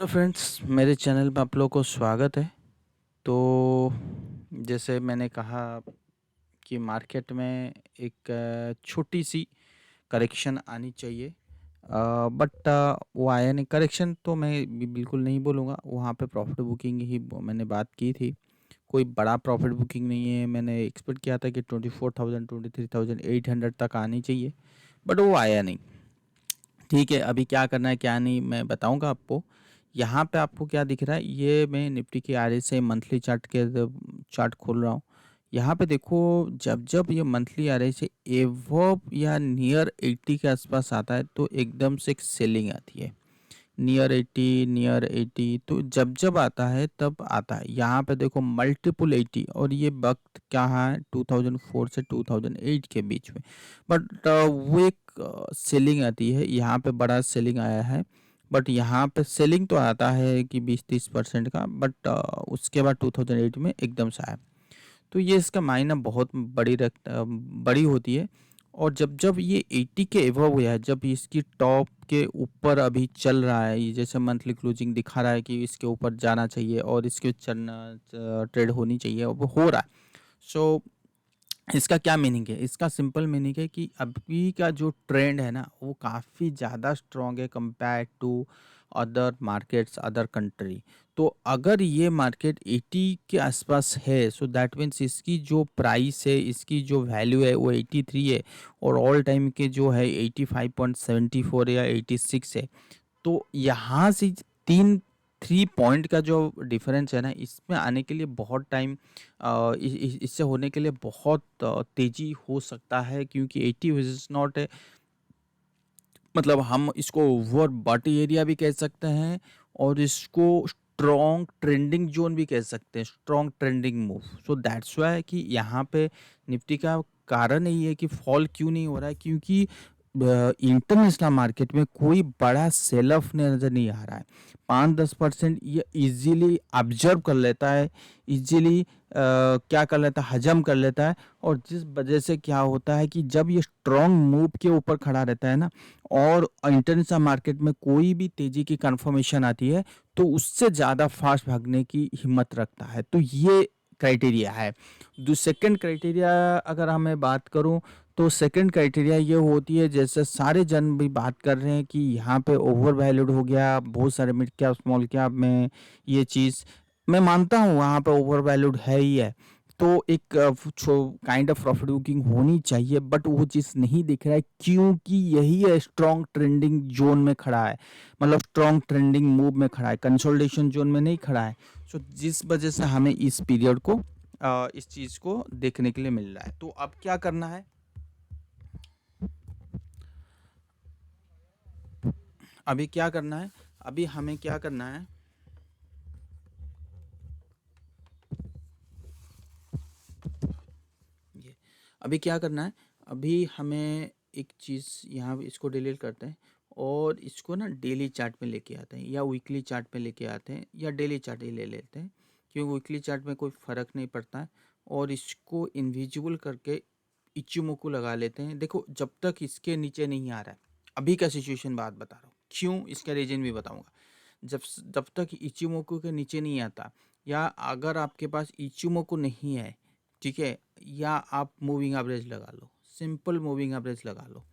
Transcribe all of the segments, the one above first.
तो फ्रेंड्स मेरे चैनल पे आप लोगों को स्वागत है। तो जैसे मैंने कहा कि मार्केट में एक छोटी सी करेक्शन आनी चाहिए, बट वो आया नहीं। करेक्शन तो मैं बिल्कुल नहीं बोलूँगा, वहाँ पे प्रॉफिट बुकिंग ही मैंने बात की थी। कोई बड़ा प्रॉफिट बुकिंग नहीं है। मैंने एक्सपेक्ट किया था कि 24,000 23,800 तक आनी चाहिए, बट वो आया नहीं। ठीक है, अभी क्या करना है क्या नहीं मैं बताऊंगा आपको। यहाँ पे आपको क्या दिख रहा है, ये मैं निफ्टी के आरएसआई मंथली चार्ट के चार्ट खोल रहा हूँ। यहाँ पे देखो, जब जब ये मंथली आरएसआई एवब या नियर 80 के आसपास आता है तो एकदम से एक सेलिंग आती है। नियर 80 तो जब जब आता है तब आता है। यहाँ पे देखो मल्टीपल 80, और ये वक्त क्या है 2004 से 2008 के बीच में। बट वो एक सेलिंग आती है, यहाँ पे बड़ा सेलिंग आया है। बट यहाँ पे सेलिंग तो आता है कि 20-30% का, बट उसके बाद 2008 में एकदम से आया। तो ये इसका मायना बहुत बड़ी होती है। और जब जब ये 80 के एवव हुआ है, जब इसकी टॉप के ऊपर अभी चल रहा है, ये जैसे मंथली क्लोजिंग दिखा रहा है कि इसके ऊपर जाना चाहिए और इसके चलना ट्रेड होनी चाहिए, और वो हो रहा है। सो इसका क्या मीनिंग है? इसका सिंपल मीनिंग है कि अभी का जो ट्रेंड है ना, वो काफ़ी ज़्यादा स्ट्रॉन्ग है compare to other markets, other country. तो अगर ये मार्केट 80 के आसपास है, सो दैट मीन्स इसकी जो प्राइस है, इसकी जो वैल्यू है वो 83 है, और ऑल टाइम के जो है 85.74 या 86 है। तो यहाँ से तीन 3 पॉइंट का जो डिफरेंस है ना, इसमें आने के लिए बहुत टाइम, इससे होने के लिए बहुत तेजी हो सकता है, क्योंकि 80 इज नॉट ए, मतलब हम इसको ओवर बॉटी एरिया भी कह सकते हैं, और इसको स्ट्रॉन्ग ट्रेंडिंग जोन भी कह सकते हैं, strong trending move. So that's Y कि यहाँ पे निफ्टी का कारण यही है कि फॉल क्यों नहीं हो रहा है, क्योंकि इंटरनेशनल मार्केट में कोई बड़ा सेल ऑफ नज़र नहीं आ रहा है। 5-10% ये इजीली ऑब्जर्व कर लेता है, इजीली क्या कर लेता है, हजम कर लेता है। और जिस वजह से क्या होता है कि जब ये स्ट्रॉन्ग मूव के ऊपर खड़ा रहता है ना, और इंटरनेशनल मार्केट में कोई भी तेजी की कंफर्मेशन आती है, तो उससे ज़्यादा फास्ट भागने की हिम्मत रखता है। तो ये क्राइटेरिया है। जो सेकंड क्राइटेरिया अगर हमें बात करूं, तो सेकंड क्राइटेरिया ये होती है, जैसे सारे जन भी बात कर रहे हैं कि यहाँ पे ओवर वैल्यूड हो गया, बहुत सारे मिड कैप स्मॉल कैप में ये चीज़ मैं मानता हूँ वहाँ पे ओवर वैल्यूड है ही है। तो एक काइंड ऑफ प्रॉफिट बुकिंग होनी चाहिए, बट वो चीज़ नहीं दिख रहा है, क्योंकि यही है स्ट्रॉन्ग ट्रेंडिंग जोन में खड़ा है, मतलब स्ट्रॉन्ग ट्रेंडिंग मूव में खड़ा है, कंसोलिडेशन जोन में नहीं खड़ा है। सो जिस वजह से हमें इस पीरियड को इस चीज़ को देखने के लिए मिल रहा है। तो अब क्या करना है, अभी क्या करना है, अभी हमें क्या करना है, ये अभी क्या करना है, अभी हमें एक चीज़ यहाँ इसको डिलीट करते हैं, और इसको ना डेली चार्ट में लेके आते हैं, या वीकली चार्ट में लेके आते हैं, या डेली चार्ट ही ले लेते हैं, क्योंकि वीकली चार्ट में कोई फ़र्क नहीं पड़ता है। और इसको इनविजिबल करके इचिमोको लगा लेते हैं। देखो, जब तक इसके नीचे नहीं आ रहा है, अभी का सिचुएशन बात बता रहा हूँ, क्यों इसका रीजन भी बताऊंगा। जब जब तक इचिमोको के नीचे नहीं आता, या अगर आपके पास इचिमोको नहीं है, ठीक है, या आप मूविंग एवरेज लगा लो, सिंपल मूविंग एवरेज लगा लो।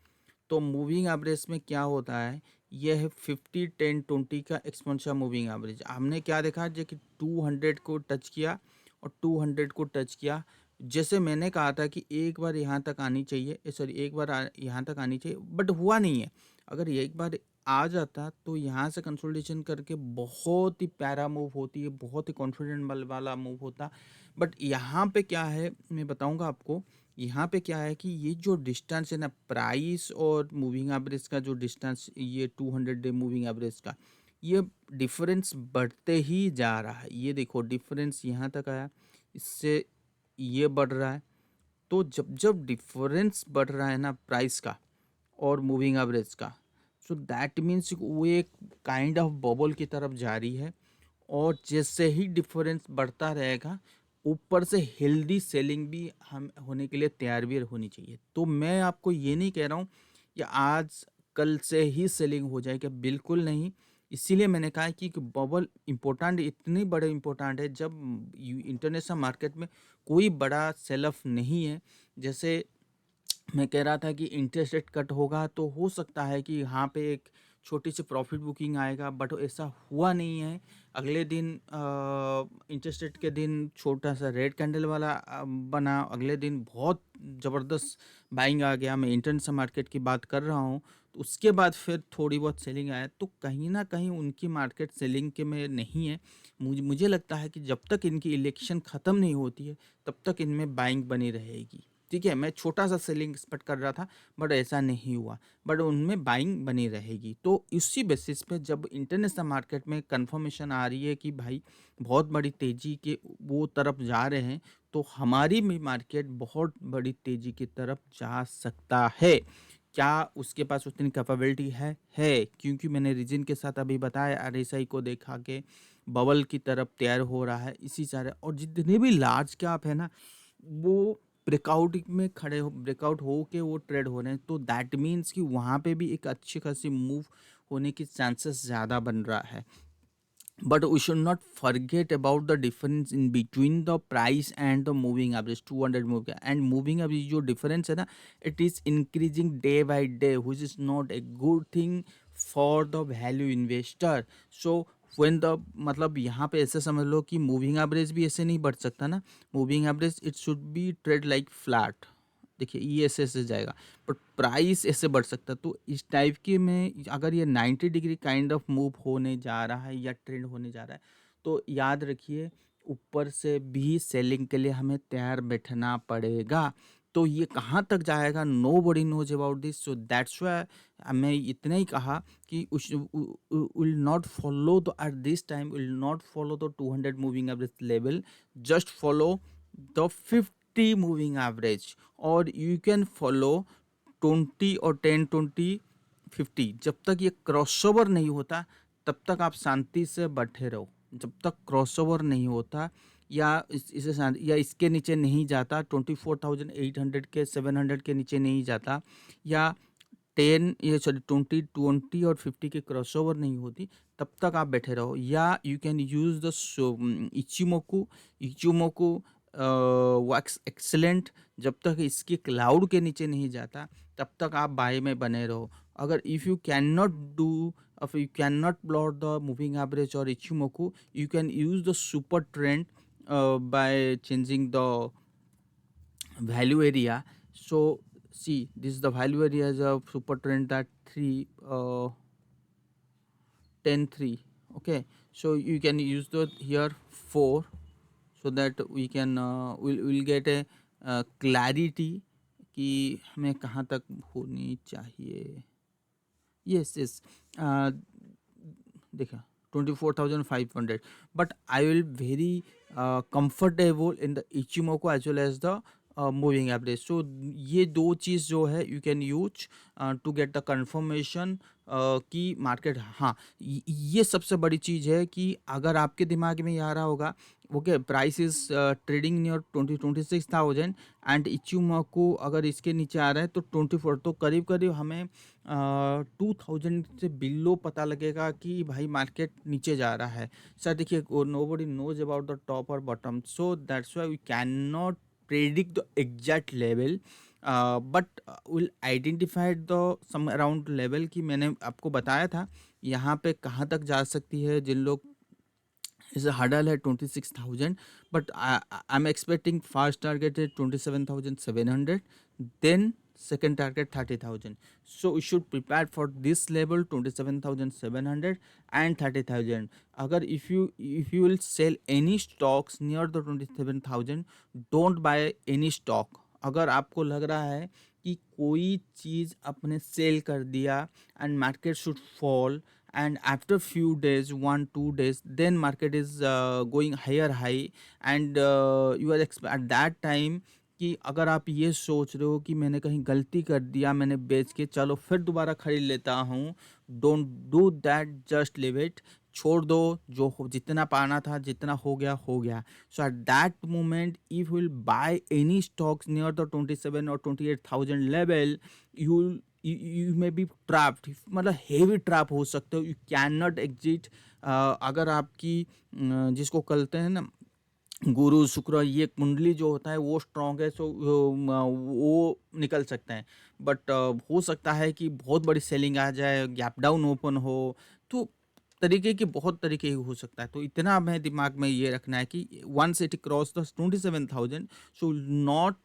तो मूविंग एवरेज में क्या होता है, यह है 50-10-20 का एक्सपोनेंशियल मूविंग एवरेज। हमने क्या देखा, जो कि 200 को टच किया और 200 को टच किया। जैसे मैंने कहा था कि एक बार यहाँ तक आनी चाहिए, सॉरी एक बार यहाँ तक आनी चाहिए, बट हुआ नहीं है। अगर ये एक बार आ जाता तो यहाँ से कंसोलिडेशन करके बहुत ही प्यारा मूव होती है, बहुत ही कॉन्फिडेंट वाला मूव होता। बट यहाँ पे क्या है मैं बताऊँगा आपको। यहाँ पे क्या है कि ये जो डिस्टेंस है ना, प्राइस और मूविंग एवरेज का जो डिस्टेंस, ये 200 डे मूविंग एवरेज का, ये डिफरेंस बढ़ते ही जा रहा है। ये देखो डिफरेंस यहाँ तक आया, इससे ये बढ़ रहा है। तो जब जब डिफरेंस बढ़ रहा है ना प्राइस का और मूविंग एवरेज का, सो दैट मीन्स वो एक काइंड ऑफ बबल की तरफ जा रही है। और जैसे ही डिफरेंस बढ़ता रहेगा, ऊपर से हेल्दी सेलिंग भी हम होने के लिए तैयार भी होनी चाहिए। तो मैं आपको ये नहीं कह रहा हूँ कि आज कल से ही सेलिंग हो जाएगी, बिल्कुल नहीं। इसीलिए मैंने कहा कि बबल इम्पोर्टेंट, इतनी बड़े इम्पोर्टेंट है जब इंटरनेशनल मार्केट में कोई बड़ा सेल ऑफ नहीं है। जैसे मैं कह रहा था कि इंटरेस्ट रेट कट होगा तो हो सकता है कि यहाँ पे एक छोटी सी प्रॉफिट बुकिंग आएगा, बट ऐसा हुआ नहीं है। अगले दिन इंटरेस्ट रेट के दिन छोटा सा रेड कैंडल वाला बना, अगले दिन बहुत ज़बरदस्त बाइंग आ गया। मैं इंटरनेशनल मार्केट की बात कर रहा हूँ। तो उसके बाद फिर थोड़ी बहुत सेलिंग आया, तो कहीं ना कहीं उनकी मार्केट सेलिंग के में नहीं है। मुझे लगता है कि जब तक इनकी इलेक्शन ख़त्म नहीं होती है तब तक इनमें बाइंग बनी रहेगी। ठीक है, मैं छोटा सा सेलिंग एक्सपेक्ट कर रहा था, बट ऐसा नहीं हुआ, बट उनमें बाइंग बनी रहेगी। तो इसी बेसिस पे जब इंटरनेशनल मार्केट में कंफर्मेशन आ रही है कि भाई बहुत बड़ी तेज़ी के वो तरफ जा रहे हैं, तो हमारी भी मार्केट बहुत बड़ी तेज़ी की तरफ जा सकता है। क्या उसके पास उतनी कैपेबिलिटी है, क्योंकि मैंने रीजन के साथ अभी बताया, आरएसआई को देखा के बबल की तरफ तैयार हो रहा है इसी सारे, और जितने भी लार्ज कैप है ना, वो ब्रेकआउट हो के वो ट्रेड हो रहे हैं। तो दैट मीन्स कि वहाँ पे भी एक अच्छी खासी मूव होने की चांसेस ज़्यादा बन रहा है। But we should not forget about the difference in between the price and the moving average 200 moving, and moving average जो difference है ना, it is increasing day by day, which is not a good thing for the value investor. So when the मतलब यहाँ पे ऐसे समझ लो कि moving average भी ऐसे नहीं बढ़ सकता ना। Moving average it should be trade like flat. देखिए ये ऐसे जाएगा, बट प्राइस ऐसे बढ़ सकता है। तो इस टाइप के में अगर ये 90 डिग्री काइंड ऑफ मूव होने जा रहा है या ट्रेंड होने जा रहा है, तो याद रखिए ऊपर से भी सेलिंग के लिए हमें तैयार बैठना पड़ेगा। तो ये कहाँ तक जाएगा, nobody knows about this. So that's why मैं इतना ही कहा कि will not follow the eight this time, will not follow the 200 moving average level, just follow the 50 moving average, और यू कैन फॉलो 20 और 10 20 50। जब तक ये क्रॉसओवर नहीं होता तब तक आप शांति से बैठे रहो। जब तक क्रॉसओवर नहीं होता या इसे या इसके नीचे नहीं जाता, 24,800 के 700 के नीचे नहीं जाता, या 10 ये सॉरी 20 और 50 के क्रॉसओवर नहीं होती, तब तक आप बैठे रहो। या you can use the Ichimoku wax excellent. जब तक इसके क्लाउड के नीचे नहीं जाता तब तक आप बाय में बने रहो। अगर if you can not do, if you cannot plot the moving average or Ichimoku, you can use the super trend by changing the value area. So see, this is the value area of super trend that 3 10 3. Okay, so you can use the here 4, so that we can we'll get a clarity कि हमें कहाँ तक होनी चाहिए। yes देखा 24,500, but I will very comfortable in the Ichimoku as well as the moving average. So ये दो चीज़ जो है you can use to get the confirmation कि मार्केट, हाँ ये सबसे बड़ी चीज़ है कि अगर आपके दिमाग में ये आ रहा होगा okay price is trading near 26,000 and Ichimoku अगर इसके नीचे आ रहा है तो 24, तो करीब करीब हमें 2,000 से बिलो पता लगेगा कि भाई मार्केट नीचे जा रहा है। सर देखिए nobody knows about the top और bottom, so that's why we can not predict the exact level, but will identify the some around level कि मैंने आपको बताया था यहाँ पे कहाँ तक जा सकती है। जिन लोग इस हडल है 26,000, but I am expecting first target है 27,700, then second target 30,000. So we should prepare for this level 27,700 and 30,000. अगर if you will sell any stocks near the 27,000, don't buy any stock. अगर आपको लग रहा है कि कोई चीज़ आपने सेल कर दिया and market should fall, and after few days 1 2 days then market is going high, and you are at that time कि अगर आप ये सोच रहे हो कि मैंने कहीं गलती कर दिया, मैंने बेच के चलो फिर दोबारा खरीद लेता हूँ, don't do that, just live it, छोड़ दो। जो जितना पाना था जितना हो गया हो गया। So at that moment if will buy any stocks near the 27 और 28,000 level, you may be trapped, मतलब हेवी ट्रैप हो सकते हो, यू कैन नॉट एग्जिट। अगर आपकी जिसको कहते हैं ना गुरु शुक्र, ये कुंडली जो होता है वो स्ट्रांग है, सो वो निकल सकते हैं। बट हो सकता है कि बहुत बड़ी सेलिंग आ जाए, गैप डाउन ओपन हो, तो तरीके के बहुत तरीके हो सकता है। तो इतना हमें दिमाग में ये रखना है कि once it cross the 27,000, so not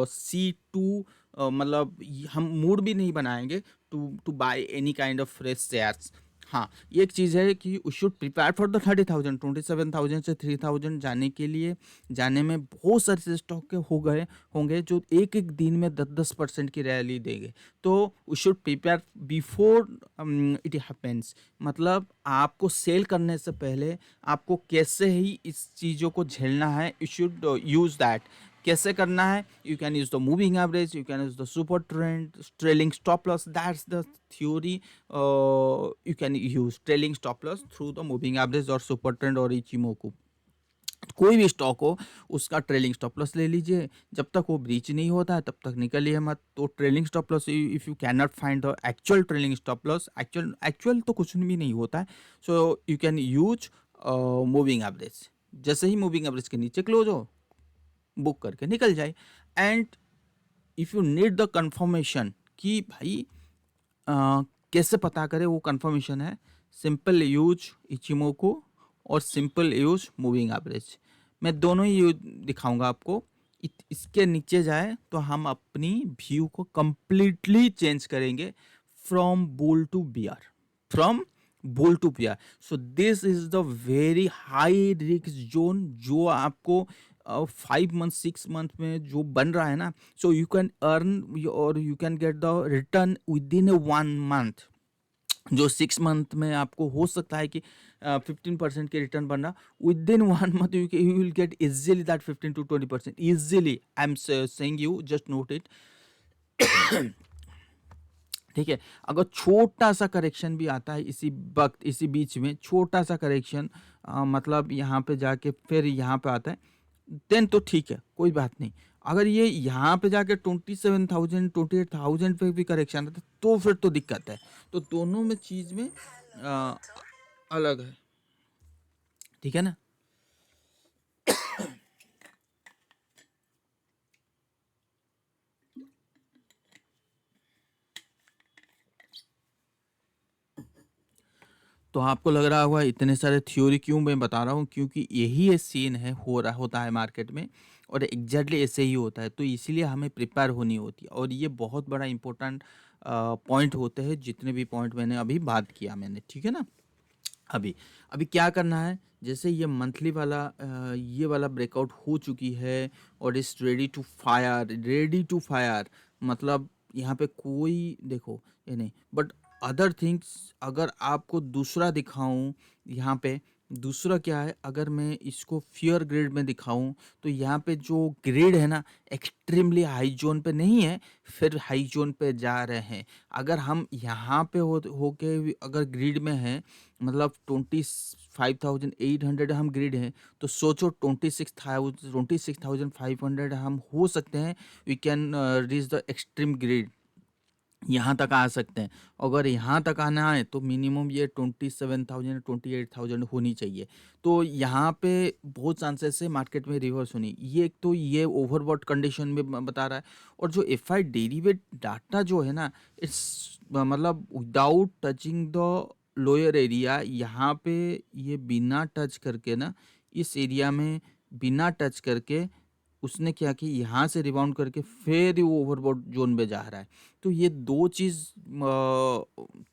see to, मतलब हम मूड भी नहीं बनाएंगे to buy any kind of fresh shares. हाँ, ये एक चीज़ है कि we should prepare for the 30,000, 27,000 से 3,000 जाने के लिए। जाने में बहुत सारे स्टॉक के हो गए होंगे जो एक एक दिन में 10-10% की रैली देंगे। तो we should prepare before it happens. मतलब आपको सेल करने से पहले आपको कैसे ही इस चीज़ों को झेलना है, यू शुड यूज़ दैट। कैसे करना है? You can use the moving average, you can use the super trend, trailing stop loss, that's the theory. You can use trailing stop loss through the moving average और super trend और Ichimoku. कोई भी stock हो उसका trailing stop loss ले लीजिए, जब तक वो ब्रीच नहीं होता है तब तक निकलिए मत। तो trailing stop loss, if you can not find the actual trailing stop loss, actual तो कुछ भी नहीं होता है, so you can use moving average. जैसे ही मूविंग एवरेज के नीचे क्लोज हो, बुक करके निकल जाए। And if you need the confirmation कि भाई कैसे पता करें वो कंफर्मेशन है, सिंपल यूज इचिमोको और सिंपल यूज मूविंग एवरेज। मैं दोनों ही यूज दिखाऊंगा आपको। इसके नीचे जाए तो हम अपनी व्यू को कंप्लीटली चेंज करेंगे, from bull to bear, from bull to bear. So this is the very high risk zone जो आपको 5 मंथ 6 मंथ में जो बन रहा है ना, सो यू कैन अर्न और you can get the return with in 1 month. जो 6 मंथ में आपको हो सकता है कि 15% के रिटर्न बनना, with in 1 month you will get easily that 15 to 20% easily. I am saying you, just note it. ठीक है, अगर छोटा सा करेक्शन भी आता है इसी वक्त, इसी बीच में छोटा सा करेक्शन, मतलब यहाँ पे जाके फिर यहाँ पे आता है, देन तो ठीक है, कोई बात नहीं। अगर ये यहाँ पे जाके 27,000 28,000 पे भी करेक्शन आता है तो फिर तो दिक्कत है। तो दोनों में चीज़ में अलग है, ठीक है ना। तो आपको लग रहा होगा इतने सारे थ्योरी क्यों मैं बता रहा हूँ, क्योंकि यही ये सीन है, हो रहा होता है मार्केट में, और एग्जैक्टली ऐसे ही होता है। तो इसीलिए हमें प्रिपेयर होनी होती है, और ये बहुत बड़ा इंपॉर्टेंट पॉइंट होते हैं, जितने भी पॉइंट मैंने अभी बात किया मैंने, ठीक है ना। अभी अभी क्या करना है, जैसे ये मंथली वाला ये वाला ब्रेकआउट हो चुकी है और इस ready to fire, ready to fire, मतलब यहाँ पे कोई देखो ये नहीं। बट अदर थिंग्स, अगर आपको दूसरा दिखाऊं यहाँ पे, दूसरा क्या है, अगर मैं इसको फियर ग्रेड में दिखाऊं, तो यहाँ पे जो ग्रेड है ना, एक्सट्रीमली हाई जोन पे नहीं है, फिर हाई जोन पे जा रहे हैं। अगर हम यहाँ पे होके अगर ग्रिड में हैं, मतलब 25,800 हम ग्रिड हैं, तो सोचो 26,500 हम हो सकते हैं, we can reach the extreme grid, यहाँ तक आ सकते हैं। अगर यहाँ तक आना है तो मिनिमम ये 27,000 28,000 होनी चाहिए। तो यहाँ पे बहुत चांसेस है मार्केट में रिवर्स होनी। ये एक तो ये ओवरबॉट कंडीशन में बता रहा है। और जो एफ आई डेरिवेट डाटा जो है ना, इट्स मतलब without touching the lower area, यहाँ पे ये बिना टच करके ना, इस एरिया में बिना टच करके उसने क्या कि यहाँ से रिबाउंड करके फिर वो ओवरबॉट जोन में जा रहा है। तो ये दो चीज़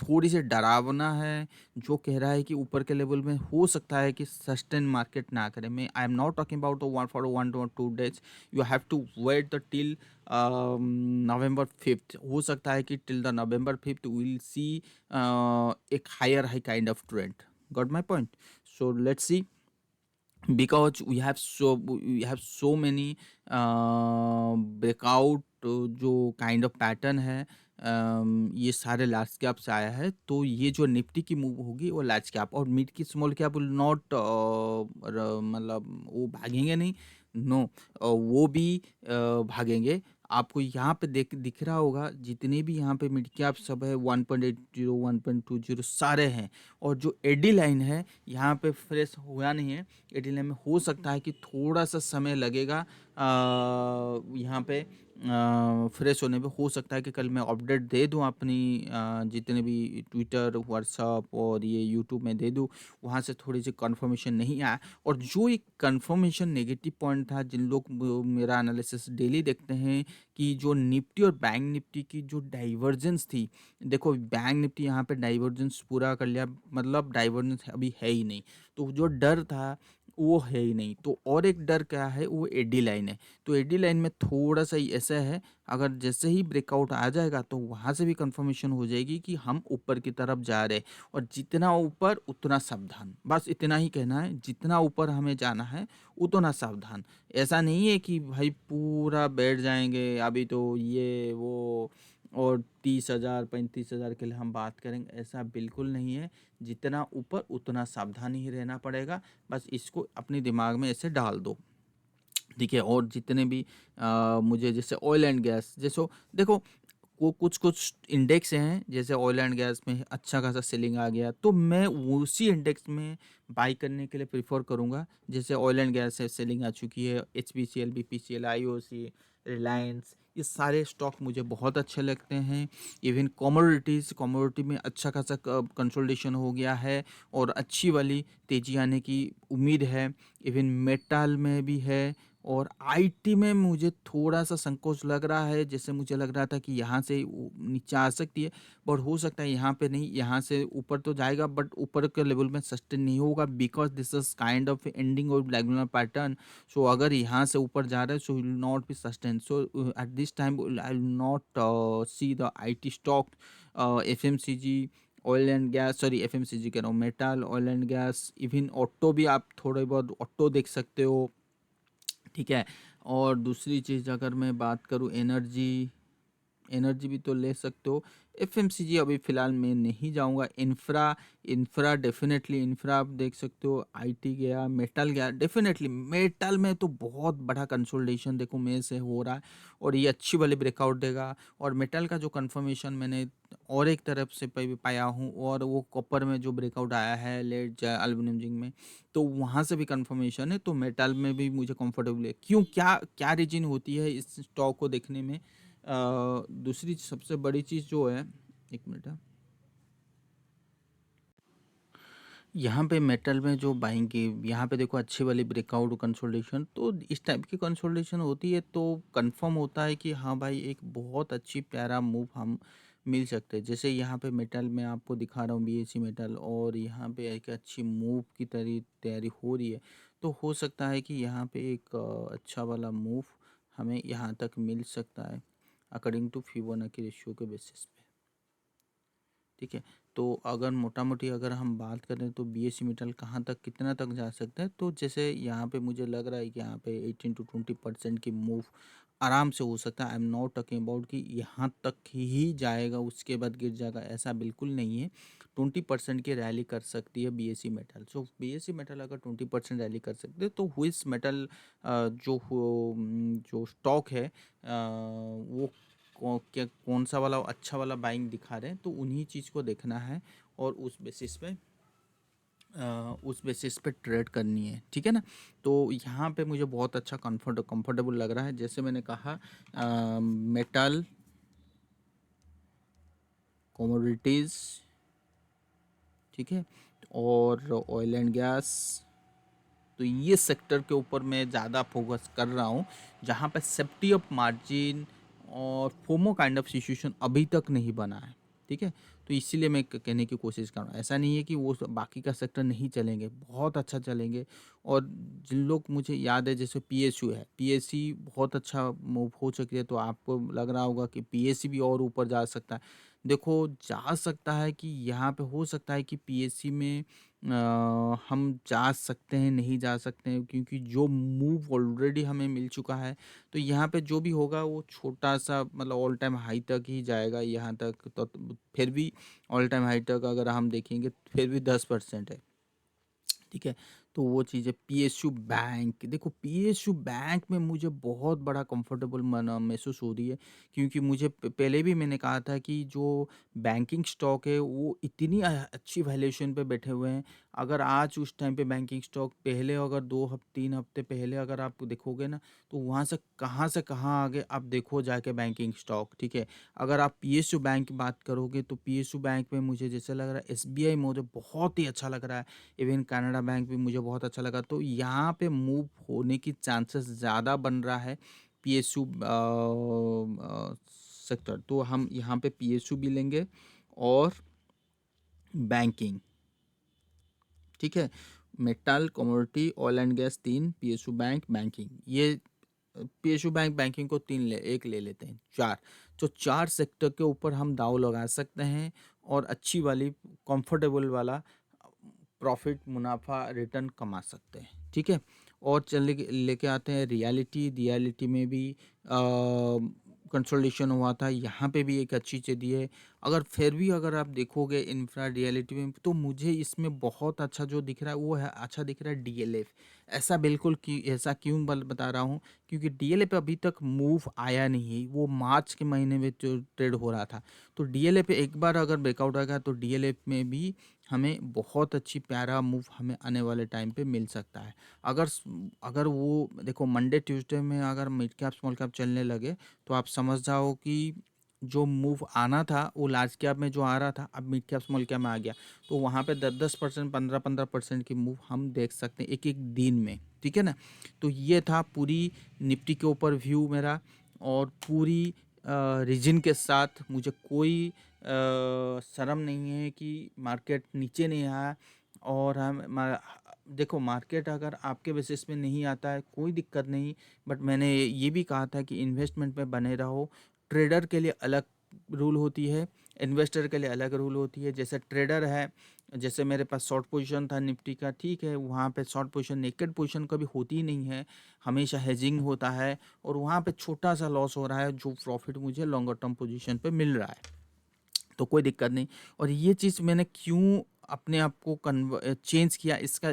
थोड़ी सी डरावना है, जो कह रहा है कि ऊपर के लेवल में हो सकता है कि सस्टेन मार्केट ना करे। मैं I am not talking about the 1 for 1 to 2 days, you have to wait the till November 5th। हो सकता है कि टिल द November 5th विल सी एक high kind of trend. Got my point? So let's see, because we have so many breakout जो kind of pattern है, ये सारे लार्ज कैप से आया है। तो ये जो निफ्टी की मूव होगी वो लार्ज कैप और मिड की स्मॉल कैप विल नॉट, मतलब वो भागेंगे नहीं, नो, वो भी भागेंगे। आपको यहाँ पे दिख रहा होगा जितने भी यहाँ पे मिड कैप सब है 1.80 1.20 सारे हैं। और जो एडी लाइन है यहाँ पे फ्रेश हुआ नहीं है। एडी लाइन में हो सकता है कि थोड़ा सा समय लगेगा यहाँ पे फ्रेश होने पे। हो सकता है कि कल मैं अपडेट दे दूँ अपनी जितने भी ट्विटर व्हाट्सअप और ये यूट्यूब में दे दूँ, वहाँ से थोड़ी सी कंफर्मेशन नहीं आया। और जो एक कंफर्मेशन नेगेटिव पॉइंट था, जिन लोग मेरा एनालिसिस डेली देखते हैं, कि जो निफ्टी और बैंक निफ्टी की जो डाइवर्जेंस थी, देखो बैंक निफ्टी यहाँ पे डाइवर्जेंस पूरा कर लिया, मतलब डाइवर्जेंस अभी है ही नहीं। तो जो डर था वो है ही नहीं। तो और एक डर क्या है, वो एडी लाइन है। तो एडी लाइन में थोड़ा सा ही ऐसा है, अगर जैसे ही ब्रेकआउट आ जाएगा तो वहाँ से भी कंफर्मेशन हो जाएगी कि हम ऊपर की तरफ जा रहे हैं। और जितना ऊपर उतना सावधान, बस इतना ही कहना है, जितना ऊपर हमें जाना है उतना सावधान। ऐसा नहीं है कि भाई पूरा बैठ जाएंगे अभी तो ये वो और 30,000 35,000 के लिए हम बात करेंगे, ऐसा बिल्कुल नहीं है। जितना ऊपर उतना सावधान ही रहना पड़ेगा, बस इसको अपने दिमाग में ऐसे डाल दो। ठीक है। और जितने भी मुझे जैसे ऑयल एंड गैस, जैसे देखो वो कुछ कुछ इंडेक्स हैं, जैसे ऑयल एंड गैस में अच्छा खासा सेलिंग आ गया तो मैं उसी इंडेक्स में बाई करने के लिए प्रेफर करूंगा। जैसे ऑयल एंड गैस से सेलिंग आ चुकी है, HPCL, BPCL, IOC, रिलायंस, ये सारे स्टॉक मुझे बहुत अच्छे लगते हैं। इवन कमोडिटी में अच्छा खासा कंसोलिडेशन हो गया है और अच्छी वाली तेजी आने की उम्मीद है। इवन मेटल में भी है। और आईटी में मुझे थोड़ा सा संकोच लग रहा है, जैसे मुझे लग रहा था कि यहाँ से नीचे आ सकती है, बट हो सकता है यहाँ पे नहीं, यहाँ से ऊपर तो जाएगा बट ऊपर के लेवल में सस्टेन नहीं होगा, because this is kind of ending of diagonal pattern. So अगर यहाँ से ऊपर जा रहा है, so will not be sustain. So at this time I will not see the IT stock, FMCG, oil and gas, sorry FMCG कह रहा हूँ, metal, oil and gas, even auto भी आप थोड़े बहुत ऑटो देख सकते हो। ठीक है। और दूसरी चीज़ अगर मैं बात करूँ, एनर्जी, एनर्जी भी तो ले सकते हो। FMCG अभी फ़िलहाल मैं नहीं जाऊंगा। इंफ्रा डेफिनेटली, इंफ्रा आप देख सकते हो। आईटी गया, मेटल गया, डेफिनेटली मेटल में तो बहुत बड़ा कंसोलिडेशन देखो मेरे से हो रहा है और ये अच्छी वाली ब्रेकआउट देगा। और मेटल का जो कंफर्मेशन मैंने और एक तरफ से पाया हूँ, और वो कॉपर में जो ब्रेकआउट आया है लेट एल्यूमिनियम जिंक में, तो वहाँ से भी कंफर्मेशन है। तो मेटल में भी मुझे कंफर्टेबल है। क्यों, क्या क्या रीजन होती है इस स्टॉक को देखने में। दूसरी सबसे बड़ी चीज़ जो है, एक मिनट है, यहाँ पे मेटल में जो बाइंग की, यहाँ पे देखो अच्छी वाली ब्रेकआउट कंसोलिडेशन, तो इस टाइप की कंसोलिडेशन होती है तो कंफर्म होता है कि हाँ भाई एक बहुत अच्छी प्यारा मूव हम मिल सकते हैं। जैसे यहाँ पे मेटल में आपको दिखा रहा हूँ, BSE मेटल, और यहाँ पे एक अच्छी मूव की तैयारी हो रही है। तो हो सकता है कि यहाँ पे एक अच्छा वाला मूव हमें यहाँ तक मिल सकता है अकॉर्डिंग टू फिबोनाची रेशियो के बेसिस पे। ठीक है। तो अगर मोटा मोटी अगर हम बात करें तो BSE मेटल कहाँ तक, कितना तक जा सकता है, तो जैसे यहाँ पे मुझे लग रहा है कि यहाँ पे 18 to 20% की मूव आराम से हो सकता है। आई एम नॉट टॉकिंग अबाउट कि यहाँ तक ही जाएगा उसके बाद गिर जाएगा, ऐसा बिल्कुल नहीं है। 20% की रैली कर सकती है BSE मेटल। सो BSE मेटल अगर 20% रैली कर सकते हैं तो हुइस मेटल जो स्टॉक है वो कौन सा वाला अच्छा वाला बाइंग दिखा रहे हैं, तो उन्हीं चीज़ को देखना है और उस बेसिस पे ट्रेड करनी है। ठीक है ना। तो यहाँ पे मुझे बहुत अच्छा कंफर्टेबल लग रहा है। जैसे मैंने कहा, मेटल, कमोडिटीज़, ठीक है, और ऑयल एंड गैस, तो ये सेक्टर के ऊपर मैं ज़्यादा फोकस कर रहा हूँ, जहाँ पे सेफ्टी ऑफ मार्जिन और फोमो काइंड ऑफ सिचुएशन अभी तक नहीं बना है। ठीक है। तो इसीलिए मैं कहने की कोशिश कर रहा हूँ, ऐसा नहीं है कि वो बाकी का सेक्टर नहीं चलेंगे, बहुत अच्छा चलेंगे। और जिन लोग, मुझे याद है जैसे PSU है, PSE बहुत अच्छा मूव हो चुकी है, तो आपको लग रहा होगा कि PSE भी और ऊपर जा सकता है। देखो जा सकता है कि यहाँ पे हो सकता है कि PSE में हम जा सकते हैं, नहीं जा सकते हैं, क्योंकि जो मूव ऑलरेडी हमें मिल चुका है, तो यहाँ पे जो भी होगा वो छोटा सा, मतलब ऑल टाइम हाई तक ही जाएगा यहाँ तक। तो फिर भी ऑल टाइम हाई तक अगर हम देखेंगे फिर भी 10% है। ठीक है? तो वो चीज़ है। पीएसयू बैंक, देखो पीएसयू बैंक में मुझे बहुत बड़ा कंफर्टेबल महसूस हो रही है, क्योंकि मुझे पहले भी मैंने कहा था कि जो बैंकिंग स्टॉक है वो इतनी अच्छी वैल्यूएशन पे बैठे हुए हैं। अगर आज उस टाइम पे बैंकिंग स्टॉक पहले अगर 2 3 हफ्ते पहले अगर आप देखोगे ना, तो वहाँ से कहाँ आ गए आप देखो जाके बैंकिंग स्टॉक। ठीक है? अगर आप पीएसयू बैंक की बात करोगे तो पीएसयू बैंक में मुझे जैसे लग रहा है, एसबीआई मुझे बहुत ही अच्छा लग रहा है। इवन कनाडा बैंक भी मुझे बहुत अच्छा लगा, तो यहाँ पे मूव होने की चांसेस ज़्यादा बन रहा है पीएसयू सेक्टर। तो हम यहाँ पे पीएसयू भी लेंगे और बैंकिंग। ठीक है? Metal, commodity, oil and gas 3, PSU bank, banking. ये पीएसयू बैंक बैंकिंग को 3 एक ले लेते हैं, 4। तो 4 सेक्टर के ऊपर हम दाव लगा सकते हैं और अच्छी वाली कंफर्टेबल वाला प्रॉफिट, मुनाफा, रिटर्न कमा सकते हैं। ठीक है? और चल लेके आते हैं रियलिटी। रियलिटी में भी कंसोलिडेशन हुआ था, यहाँ पे भी एक अच्छी चीज़ दी है। अगर फिर भी अगर आप देखोगे इंफ्रा रियलिटी में, तो मुझे इसमें बहुत अच्छा जो दिख रहा है वो है, अच्छा दिख रहा है डीएलएफ। ऐसा बिल्कुल कि ऐसा क्यों बता रहा हूँ, क्योंकि डीएलएफ अभी तक मूव आया नहीं है। वो मार्च के महीने में जो ट्रेड हो रहा था, तो डीएलएफ एक बार अगर ब्रेकआउट आएगा तो डीएलएफ में भी हमें बहुत अच्छी प्यारा मूव हमें आने वाले टाइम पे मिल सकता है। अगर अगर वो देखो मंडे ट्यूसडे में अगर मिड कैप स्मॉल कैप चलने लगे, तो आप समझ जाओ कि जो मूव आना था वो लार्ज कैप में जो आ रहा था, अब मिड कैप स्मॉल कैप में आ गया। तो वहाँ पे 10-10%, 15-15% की मूव हम देख सकते हैं एक एक दिन में। ठीक है ना? तो ये था पूरी निफ्टी के ऊपर व्यू मेरा, और पूरी रीजन के साथ मुझे कोई शर्म नहीं है कि मार्केट नीचे नहीं आया। और देखो मार्केट अगर आपके बेसिस में नहीं आता है कोई दिक्कत नहीं, बट मैंने ये भी कहा था कि इन्वेस्टमेंट में बने रहो। ट्रेडर के लिए अलग रूल होती है, इन्वेस्टर के लिए अलग रूल होती है। जैसे ट्रेडर है, जैसे मेरे पास शॉर्ट पोजीशन था निफ्टी का, ठीक है, वहाँ पे शॉर्ट पोजीशन नेकेड पोजीशन कभी होती ही नहीं है, हमेशा हेजिंग होता है, और वहाँ पे छोटा सा लॉस हो रहा है, जो प्रॉफिट मुझे लॉन्गर टर्म पोजीशन पे मिल रहा है, तो कोई दिक्कत नहीं। और ये चीज़ मैंने क्यों अपने आप को चेंज किया, इसका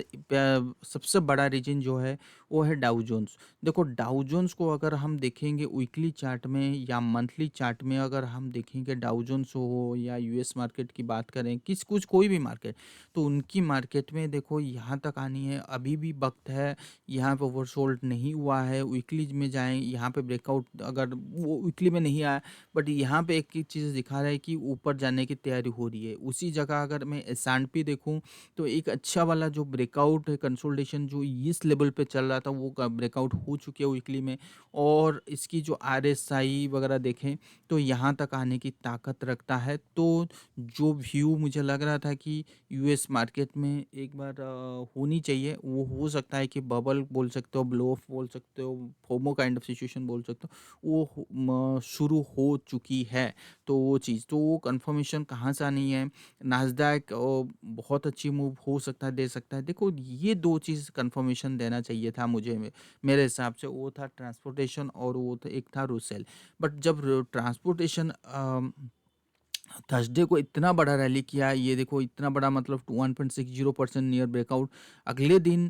सबसे बड़ा रीज़न जो है वो है डाउ जोन्स। देखो डाउ जोन्स को अगर हम देखेंगे वीकली चार्ट में या मंथली चार्ट में, अगर हम देखेंगे डाउ जोन्स हो या यूएस मार्केट की बात करें, कोई भी मार्केट, तो उनकी मार्केट में देखो यहाँ तक आनी है, अभी भी वक्त है। यहाँ पे ओवरसोल्ड नहीं हुआ है। वीकली में जाएं, यहाँ पे ब्रेकआउट अगर वो वीकली में नहीं आया, बट यहाँ पे एक ही चीज़ दिखा रहा है कि ऊपर जाने की तैयारी हो रही है। उसी जगह अगर मैं एस&पी देखूँ, तो एक अच्छा वाला जो ब्रेकआउट है, कंसोलिडेशन जो इस लेवल पे चल रहा था, वो ब्रेकआउट हो चुकी है वीकली में। और इसकी जो आरएसआई वगैरह देखें, तो यहाँ तक आने की ताकत रखता है। तो जो व्यू मुझे लग रहा था कि यूएस मार्केट में एक बार होनी चाहिए, वो हो सकता है कि बबल बोल सकते हो, ब्लो ऑफ बोल सकते हो, फोमो काइंड ऑफ सिचुएशन बोल सकते हो, वो शुरू हो चुकी है। तो वो चीज़, तो वो कंफर्मेशन कहाँ से आनी है, नास्डैक बहुत अच्छी मूव हो सकता है, दे सकता है। देखो ये 2 चीज़ कंफर्मेशन देना चाहिए था मुझे, मेरे हिसाब से वो था ट्रांसपोर्टेशन और वो था, एक था रूसेल। बट जब ट्रांसपोर्टेशन थर्सडे को इतना बड़ा रैली किया, ये देखो इतना बड़ा, मतलब 1.60% नियर ब्रेकआउट, अगले दिन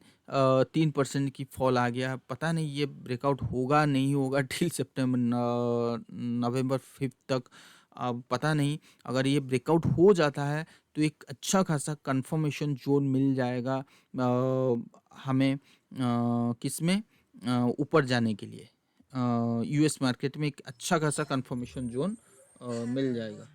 3% की फॉल आ गया। पता नहीं ये ब्रेकआउट होगा नहीं होगा टिल सितंबर नवंबर 5 तक, अब पता नहीं। अगर ये ब्रेकआउट हो जाता है तो एक अच्छा खासा कंफर्मेशन जोन मिल जाएगा हमें, किसमें, ऊपर जाने के लिए यूएस मार्केट में एक अच्छा खासा कंफर्मेशन जोन मिल जाएगा।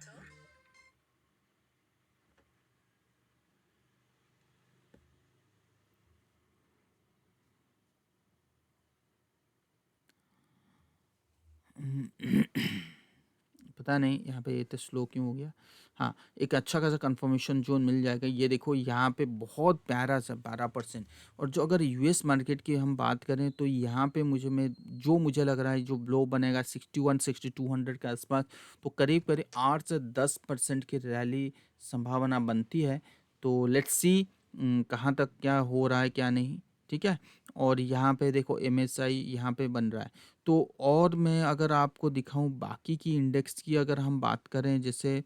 पता नहीं यहाँ पे ये तो स्लो क्यों हो गया। हाँ, एक अच्छा खासा कंफर्मेशन जोन मिल जाएगा। ये देखो यहाँ पे बहुत प्यारा सा 12%। और जो अगर यूएस मार्केट की हम बात करें, तो यहाँ पे मुझे लग रहा है जो ब्लो बनेगा 61-6200 के आसपास, तो करीब करीब 8 से 10% की रैली संभावना बनती है। तो लेट्स सी कहाँ तक क्या हो रहा है क्या नहीं। ठीक है? और यहाँ पे देखो एमएसआई यहाँ पे बन रहा है। तो और मैं अगर आपको दिखाऊं बाकी की इंडेक्स की, अगर हम बात करें, जैसे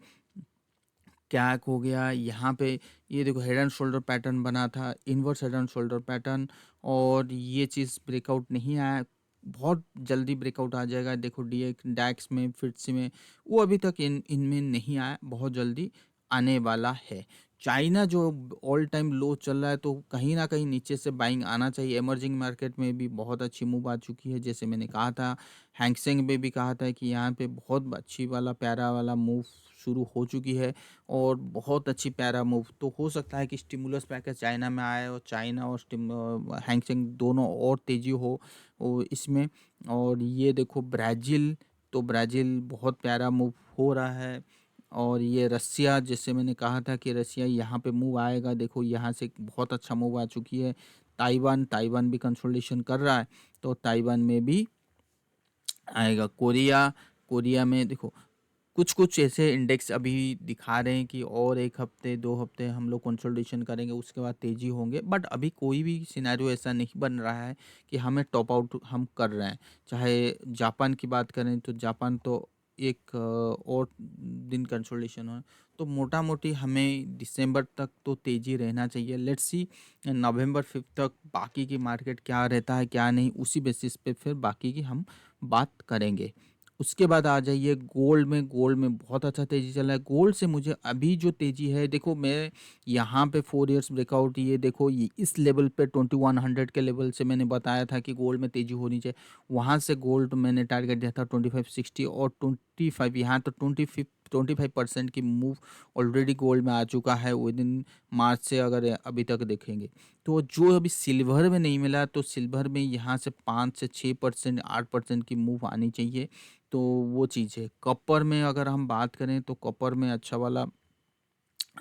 क्रैक हो गया यहाँ पे। ये देखो हेड एंड शोल्डर पैटर्न बना था, inverse head and shoulder pattern, और ये चीज़ ब्रेकआउट नहीं आया। बहुत जल्दी ब्रेकआउट आ जाएगा। देखो डी डैक्स में, फिट्स में, वो अभी तक इनमें नहीं आया, बहुत जल्दी आने वाला है। चाइना जो ऑल टाइम लो चल रहा है, तो कहीं ना कहीं नीचे से बाइंग आना चाहिए। इमर्जिंग मार्केट में भी बहुत अच्छी मूव आ चुकी है, जैसे मैंने कहा था। हैंगसेंग में भी कहा था कि यहाँ पे बहुत अच्छी वाला प्यारा वाला मूव शुरू हो चुकी है, और बहुत अच्छी प्यारा मूव। तो हो सकता है कि स्टिमुलस पैकेज चाइना में आए और चाइना और हैंगसेंग दोनों और तेज़ी हो इसमें। और ये देखो ब्राज़ील, तो ब्राज़ील बहुत प्यारा मूव हो रहा है। और ये रसिया, जैसे मैंने कहा था कि रसिया यहाँ पे मूव आएगा, देखो यहाँ से बहुत अच्छा मूव आ चुकी है। ताइवान, ताइवान भी कंसोलिडेशन कर रहा है, तो ताइवान में भी आएगा। कोरिया, कोरिया में देखो कुछ कुछ ऐसे इंडेक्स अभी दिखा रहे हैं कि और 1 हफ्ते 2 हफ्ते हम लोग कंसोलिडेशन करेंगे, उसके बाद तेज़ी होंगे। बट अभी कोई भी सिनेरियो ऐसा नहीं बन रहा है कि हमें टॉप आउट हम कर रहे हैं। चाहे जापान की बात करें, तो जापान तो एक और दिन कंसोलिडेशन हो, तो मोटा मोटी हमें दिसंबर तक तो तेज़ी रहना चाहिए। लेट्स सी नवंबर 5 तक बाकी की मार्केट क्या रहता है क्या नहीं, उसी बेसिस पे फिर बाकी की हम बात करेंगे। उसके बाद आ जाइए गोल्ड में। गोल्ड में बहुत अच्छा तेज़ी चल रहा है। गोल्ड से मुझे अभी जो तेज़ी है, देखो मैं यहाँ पे 4 इयर्स ब्रेकआउट, ये देखो ये इस लेवल पे 2100 के लेवल से मैंने बताया था कि गोल्ड में तेज़ी होनी चाहिए। वहाँ से गोल्ड मैंने टारगेट दिया था 2560 और 25, यहाँ तो 25% की मूव ऑलरेडी गोल्ड में आ चुका है विद इन मार्च से, अगर अभी तक देखेंगे। तो जो अभी सिल्वर में नहीं मिला, तो सिल्वर में यहाँ से 5 से 6%, 8% की मूव आनी चाहिए, तो वो चीज़ है। कॉपर में अगर हम बात करें, तो कॉपर में अच्छा वाला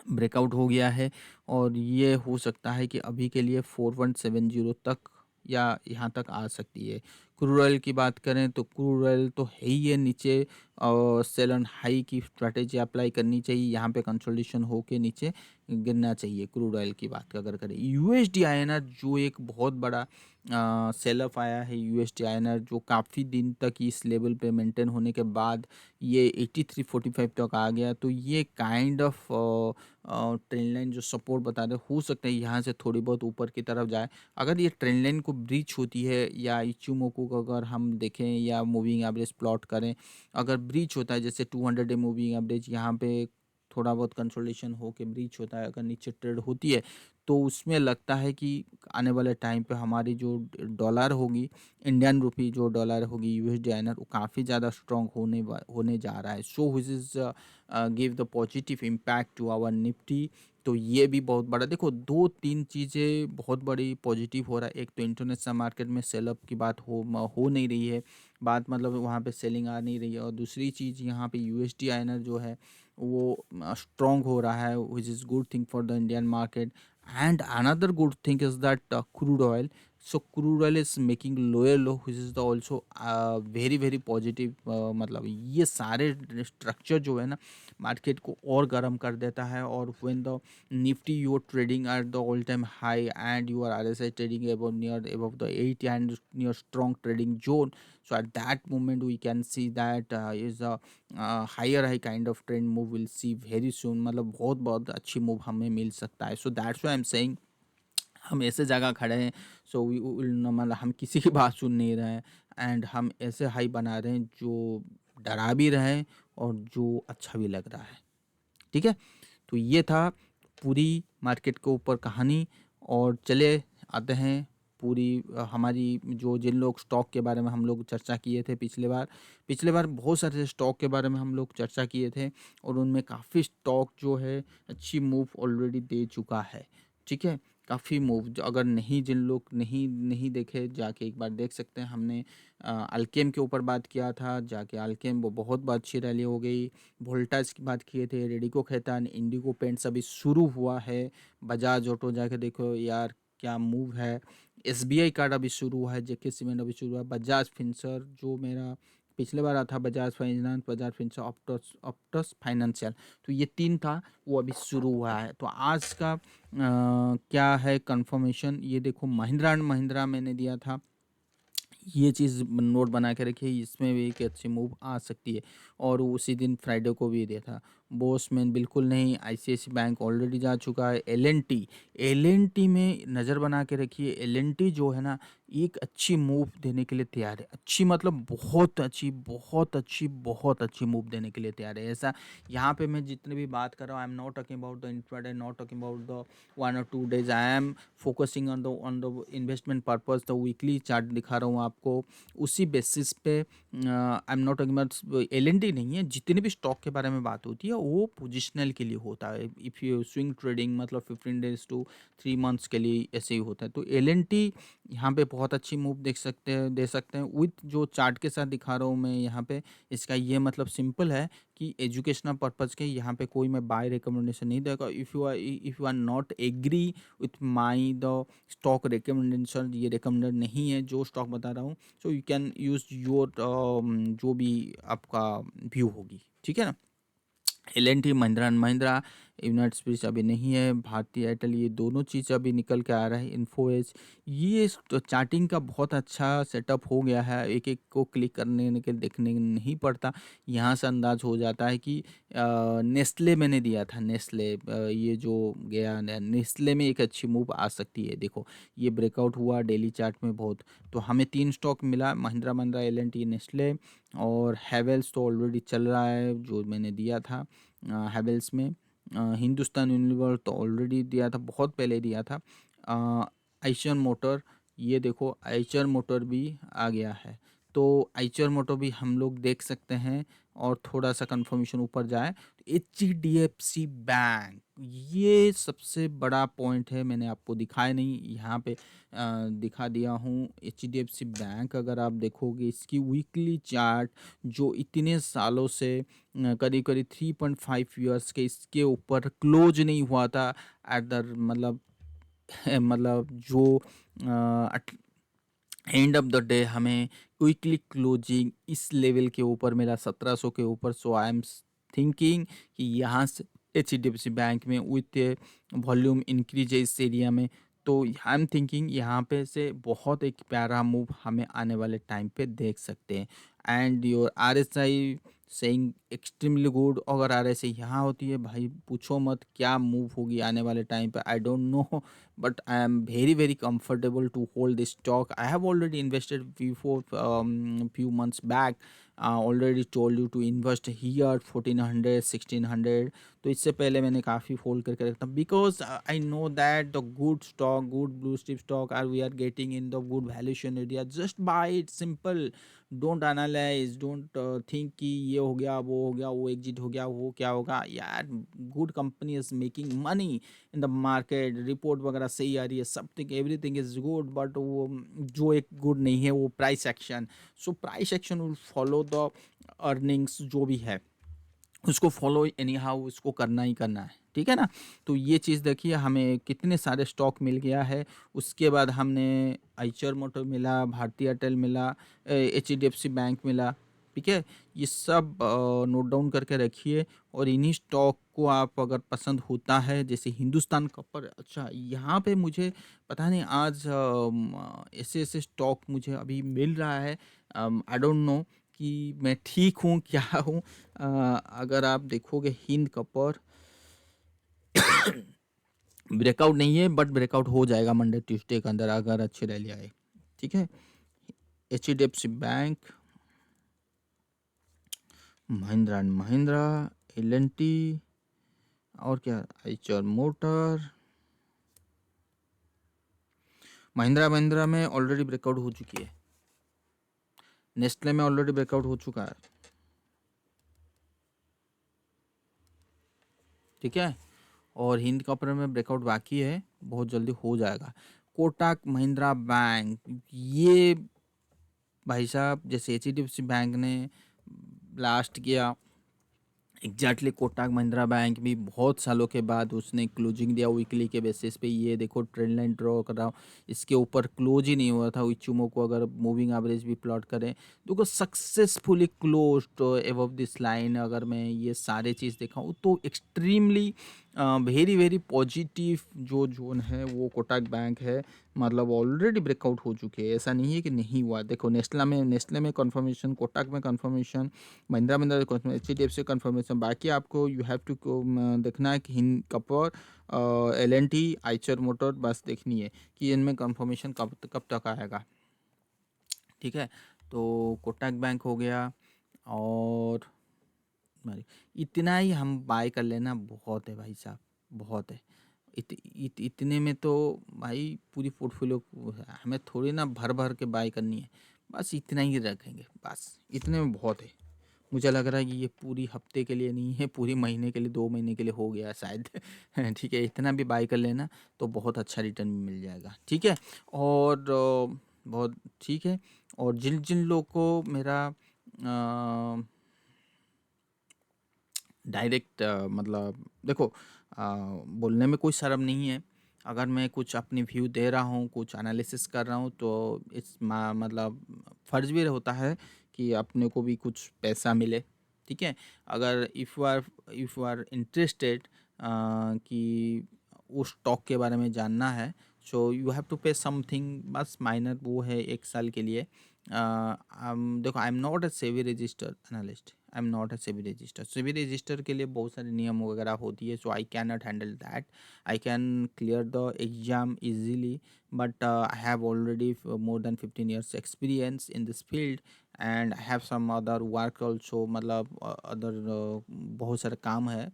ब्रेकआउट हो गया है, और ये हो सकता है कि अभी के लिए 4170 तक या यहाँ तक आ सकती है। क्रूड ऑयल की बात करें, तो क्रूड ऑयल तो है ही है नीचे, और सेल एंड हाई की स्ट्रैटेजी अप्लाई करनी चाहिए। यहाँ पे कंसोलिडेशन होके नीचे गिरना चाहिए। क्रूड ऑयल की बात अगर करें, यूएसडी आईएनआर जो एक बहुत बड़ा सेल ऑफ आया है, यूएसडी आईएनआर जो काफ़ी दिन तक इस लेवल पे मेंटेन होने के बाद ये 8345 तक आ गया, तो ये काइंड ऑफ ट्रेंड लाइन जो सपोर्ट बता रहे, हो सकता है यहाँ से थोड़ी बहुत ऊपर की तरफ जाए। अगर ये ट्रेंड लाइन को ब्रीच होती है, या इचुमोकू को अगर हम देखें या मूविंग एवरेज प्लॉट करें, अगर ब्रीच होता है, जैसे 200 डे मूविंग एवरेज यहाँ पे थोड़ा बहुत कंसोलिडेशन हो के ब्रीच होता है, अगर नीचे ट्रेड होती है, तो उसमें लगता है कि आने वाले टाइम पे हमारी जो डॉलर होगी, इंडियन रुपी जो डॉलर होगी, यूएसडी आईएनआर, वो काफ़ी ज़्यादा स्ट्रॉन्ग होने जा रहा है। So which is give the positive impact to our Nifty. तो ये भी बहुत बड़ा, देखो 2-3 चीज़ें बहुत बड़ी पॉजिटिव हो रहा है। एक तो इंटरनेशनल मार्केट में सेलअप की बात हो नहीं रही है, बात मतलब वहाँ पे सेलिंग आ नहीं रही है। और दूसरी चीज़ यहाँ पे यूएसडी आईएनआर जो है वो स्ट्रॉन्ग हो रहा है, which is good thing for the Indian market. And another good thing is that crude oil, so crude oil is making lower low, which is the also very very positive। मतलब ये सारे structure जो है ना, market को और गर्म कर देता है। और when the nifty you are trading at the all time high and your RSI trading above the 80 and near strong trading zone, so at that moment we can see that is a higher high kind of trend move will see very soon। मतलब बहुत बहुत अच्छी move हमें मिल सकता है। so that's why I'm saying हम ऐसे जगह खड़े हैं, सो मतलब हम किसी की बात सुन नहीं रहे हैं, एंड हम ऐसे हाई बना रहे हैं जो डरा भी रहे हैं और जो अच्छा भी लग रहा है। ठीक है, तो ये था पूरी मार्केट के ऊपर कहानी। और चले आते हैं पूरी हमारी जो जिन लोग स्टॉक के बारे में हम लोग चर्चा किए थे पिछले बार बहुत सारे स्टॉक के बारे में हम लोग चर्चा किए थे, और उनमें काफ़ी स्टॉक जो है अच्छी मूव ऑलरेडी दे चुका है। ठीक है, काफ़ी मूव, जो अगर नहीं जिन लोग नहीं नहीं देखे, जाके एक बार देख सकते हैं। हमने अल्केम के ऊपर बात किया था, जाके अल्केम वो बहुत अच्छी रैली हो गई। वोल्टास की बात किए थे, रेडिको खैतान, इंडिगो पेंट्स अभी शुरू हुआ है। बजाज ऑटो जाके देखो यार क्या मूव है। एसबीआई कार्ड अभी शुरू हुआ है, जेके सीमेंट अभी शुरू हुआ है। बजाज फिंसर जो मेरा पिछले बार था, बजाज फाइनेंस, बजाज फिंसर, ऑप्टस ऑप्टस फाइनेंशियल, तो ये 3 था, वो अभी शुरू हुआ है। तो आज का क्या है कंफर्मेशन, ये देखो महिंद्रा एंड महिंद्रा मैंने दिया था, ये चीज़ नोट बना के रखिए, इसमें भी एक अच्छी मूव आ सकती है। और उसी दिन फ्राइडे को भी दिया था। बोसमैन बिल्कुल नहीं, आईसीआईसी बैंक ऑलरेडी जा चुका है। एलएनटी, एलएनटी में नज़र बना के रखिए। एलएनटी जो है ना, एक अच्छी मूव देने के लिए तैयार है। अच्छी मतलब बहुत अच्छी, बहुत अच्छी, बहुत अच्छी मूव देने के लिए तैयार है। ऐसा यहाँ पे मैं जितनी भी बात कर रहा हूँ, I am not talking about the intraday, not talking about the 1 or 2 days, I am focusing on the investment purpose. The weekly chart दिखा रहा हूँ आपको, उसी बेसिस पे। I am not talking about LNT, नहीं है, जितने भी स्टॉक के बारे में बात होती है वो पोजिशनल के लिए होता है। इफ़ यू स्विंग ट्रेडिंग मतलब 15 days to 3 months के लिए ऐसे ही होता है। तो एलएनटी यहाँ पे बहुत अच्छी मूव देख सकते हैं, दे सकते हैं विथ जो चार्ट के साथ दिखा रहा हूँ मैं यहाँ पे। इसका ये मतलब सिंपल है कि एजुकेशनल पर्पज़ के यहाँ पे कोई मैं बाय रिकमेंडेशन नहीं देगा। If you are not agree with my the stock recommendation, ये रिकमेंडेड नहीं है जो स्टॉक बता रहा हूँ, so you can use your जो भी आपका व्यू होगी, ठीक है ना। L&T, Mahindra and Mahindra, United Spirits अभी नहीं है, भारतीय एयरटेल, ये दोनों चीज़ अभी निकल के आ रहा है। इन्फो एज, ये चार्टिंग का बहुत अच्छा सेटअप हो गया है, एक एक को क्लिक करने के देखने नहीं पड़ता, यहाँ से अंदाज हो जाता है कि नेस्ले मैंने दिया था, नेस्ले ये जो गया नेस्ले में एक अच्छी मूव आ सकती है। देखो ये ब्रेकआउट हुआ डेली चार्ट में बहुत, तो हमें 3 स्टॉक मिला, महिंद्रा महिंद्रा, एल&टी, नेस्ले, और हैवेल्स तो ऑलरेडी चल रहा है जो मैंने दिया था हैवेल्स में। हिंदुस्तान यूनिलीवर तो ऑलरेडी दिया था, बहुत पहले दिया था। आइचर मोटर, ये देखो आइचर मोटर भी आ गया है, तो आइचर मोटर भी हम लोग देख सकते हैं। और थोड़ा सा कंफर्मेशन ऊपर जाए तो एचडीएफसी बैंक, ये सबसे बड़ा पॉइंट है, मैंने आपको दिखाया नहीं, यहाँ पे दिखा दिया हूँ। एचडीएफसी बैंक अगर आप देखोगे इसकी वीकली चार्ट जो इतने सालों से करीब करीब 3.5 years के इसके ऊपर क्लोज नहीं हुआ था एट द मतलब मतलब जो एंड ऑफ द डे हमें क्विकली क्लोजिंग इस लेवल के ऊपर मिला, 1700 के ऊपर। सो आई एम थिंकिंग कि यहाँ से एच बैंक में विथ वॉल्यूम इंक्रीज है इस एरिया में, तो आई एम थिंकिंग यहाँ पे से बहुत एक प्यारा मूव हमें आने वाले टाइम पे देख सकते हैं। And your R S I saying extremely good, अगर आर एस आई यहाँ होती है भाई पूछो मत क्या मूव होगी आने वाले टाइम पे, I don't know, but I am very very comfortable to hold this stock. I have already invested before few months back. Already told you to invest here 1400 1600, तो इससे पहले मैंने काफ़ी होल्ड करके रखता, because I know that the good stock, good blue chip stock are we are getting in the good valuation area. Just buy it simple, don't analyse, don't think कि ये हो गया वो हो गया वो एग्जिट हो गया वो क्या होगा यार। Good company is making money in the market, report वगैरह सही आ रही है, something everything is good, but वो जो एक गुड नहीं है वो price action. So price action will follow the earnings, जो भी है उसको फॉलो एनी हाउ उसको करना ही करना है, ठीक है ना। तो ये चीज़ देखिए हमें कितने सारे स्टॉक मिल गया है। उसके बाद हमने आइचर मोटर मिला, भारतीय एयरटेल मिला, एच बैंक मिला, ठीक है। ये सब नोट डाउन करके रखिए, और इन्हीं स्टॉक को आप अगर पसंद होता है, जैसे हिंदुस्तान कॉपर, अच्छा यहाँ पे मुझे पता नहीं आज ऐसे ऐसे स्टॉक मुझे अभी मिल रहा है, आई डोंट नो कि मैं ठीक हूँ क्या हूँ। अगर आप देखोगे हिंद कॉपर ब्रेकआउट नहीं है, बट ब्रेकआउट हो जाएगा मंडे ट्यूसडे के अंदर अगर अच्छी रैली आए, ठीक है। H bank, Mahindra and Mahindra, L&T, और क्या, आइचर मोटर, महिंद्रा महिंद्रा में ऑलरेडी ब्रेकआउट हो चुकी है, नेस्ले में ऑलरेडी ब्रेकआउट हो चुका है, ठीक है। और हिंद कॉपर में ब्रेकआउट बाकी है, बहुत जल्दी हो जाएगा। कोटक महिंद्रा बैंक, ये भाई साहब जैसे एच बैंक ने लास्ट किया, एग्जैक्टली कोटक महिंद्रा बैंक भी बहुत सालों के बाद उसने क्लोजिंग दिया वीकली के बेसिस पे। ये देखो ट्रेंड लाइन ड्रॉ कर रहा हूँ, इसके ऊपर क्लोज ही नहीं हुआ था। इचुमो को अगर मूविंग एवरेज भी प्लॉट करें तो successfully close above this line, अगर मैं ये सारे चीज़ देखा हूँ तो एक्सट्रीमली वेरी वेरी पॉजिटिव जो जोन है वो कोटक बैंक है, मतलब ऑलरेडी ब्रेकआउट हो चुके हैं, ऐसा नहीं है कि नहीं हुआ। देखो नेस्ले में कन्फर्मेशन, कोटक में confirmation, Mahindra Mahindra H D F C confirmation. बाकी आपको यू हैव टू देखना है कि Hind copper, L N T, Eicher motor, बस देखनी है कि इनमें कन्फर्मेशन कब तक आएगा। ठीक है, तो कोटक बैंक हो गया, और इतना ही हम बाय कर लेना बहुत है भाई साहब, बहुत है। इतने में तो भाई पूरी पोर्टफोलियो हमें थोड़ी ना भर भर के बाय करनी है, बस इतना ही रखेंगे, बस इतने में बहुत है। मुझे लग रहा है कि ये पूरी हफ्ते के लिए नहीं है, पूरी महीने के लिए, 2 महीने के लिए हो गया शायद। ठीक है, इतना भी बाय कर लेना तो बहुत अच्छा रिटर्न भी मिल जाएगा। ठीक है, और बहुत ठीक है। और जिन जिन लोग को मेरा डायरेक्ट मतलब देखो, बोलने में कोई शर्म नहीं है। अगर मैं कुछ अपनी व्यू दे रहा हूँ, कुछ एनालिसिस कर रहा हूँ, तो मतलब फ़र्ज़ भी होता है कि अपने को भी कुछ पैसा मिले। ठीक है, अगर इफ़ यू आर इंटरेस्टेड कि उस स्टॉक के बारे में जानना है, so you have to pay something, बस माइनर वो है 1 साल के लिए। देखो, I am not a SEBI registered analyst, I am not a SEBI register के लिए बहुत सारे नियम वगैरह होती है, so I can not handle that. I can clear the exam easily, but I have already more than 15 years experience in this field, and I have some other work also, मतलब other बहुत सारे काम है।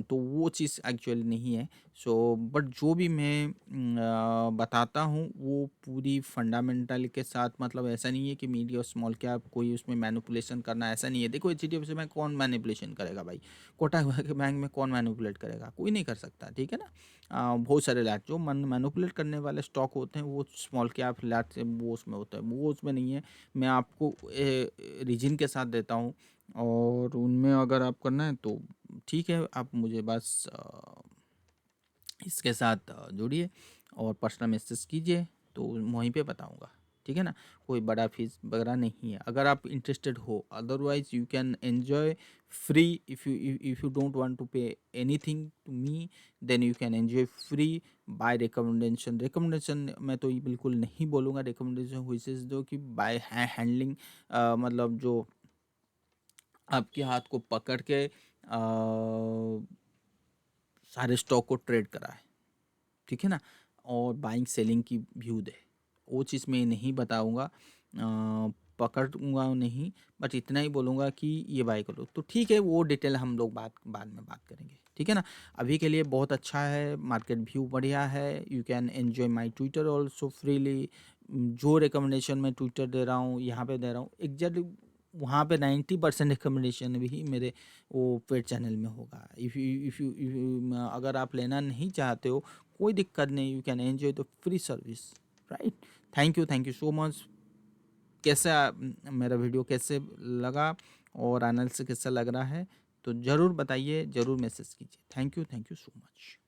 तो वो चीज़ actually नहीं है। So but जो भी मैं बताता हूँ वो पूरी फंडामेंटल के साथ, मतलब ऐसा नहीं है कि मीडिया और स्मॉल कैप कोई उसमें मैनिपुलेशन करना, ऐसा नहीं है। देखो, एचडीएफसी में कौन मैनिपुलेशन करेगा भाई, कोटक बैंक में कौन मैनिपुलेट करेगा, कोई नहीं कर सकता। ठीक है ना, बहुत सारे लैट जो मैनिपुलेट करने वाले स्टॉक होते हैं वो स्मॉल कैप लैट से वो उसमें होता है, वो उसमें नहीं है। मैं आपको रीजन के साथ देता हूँ, और उनमें अगर आप करना है तो ठीक है, आप मुझे बस इसके साथ जुड़िए और पर्सनल मैसेज कीजिए, तो वहीं पे बताऊंगा। ठीक है ना, कोई बड़ा फीस वगैरह नहीं है अगर आप इंटरेस्टेड हो। Otherwise you can enjoy free, if you don't want to pay anything to me, then you can enjoy free by recommendation मैं तो ये बिल्कुल नहीं बोलूँगा। रिकमेंडेशन हुई से जो कि बाय हैंडलिंग, मतलब जो आपके हाथ को पकड़ के सारे स्टॉक को ट्रेड कराए। ठीक है ना, और बाइंग सेलिंग की व्यू दे, वो चीज़ मैं नहीं बताऊंगा, पकड़ूंगा नहीं, बट इतना ही बोलूँगा कि ये बाय करो तो ठीक है। वो डिटेल हम लोग बाद में बात करेंगे। ठीक है ना, अभी के लिए बहुत अच्छा है, मार्केट व्यू बढ़िया है। You can enjoy my Twitter also freely. जो रिकमेंडेशन मैं ट्विटर दे रहा हूँ, यहाँ पे दे रहा हूँ एग्जैक्ट, वहाँ पे 90% रिकमेंडेशन भी मेरे वो पेड चैनल में होगा। इफ़ यू अगर आप लेना नहीं चाहते हो, कोई दिक्कत नहीं, you can enjoy the free service, right. Thank you so much. कैसा मेरा वीडियो कैसे लगा और एनालिसिस कैसा लग रहा है, तो ज़रूर बताइए, ज़रूर मैसेज कीजिए। Thank you so much.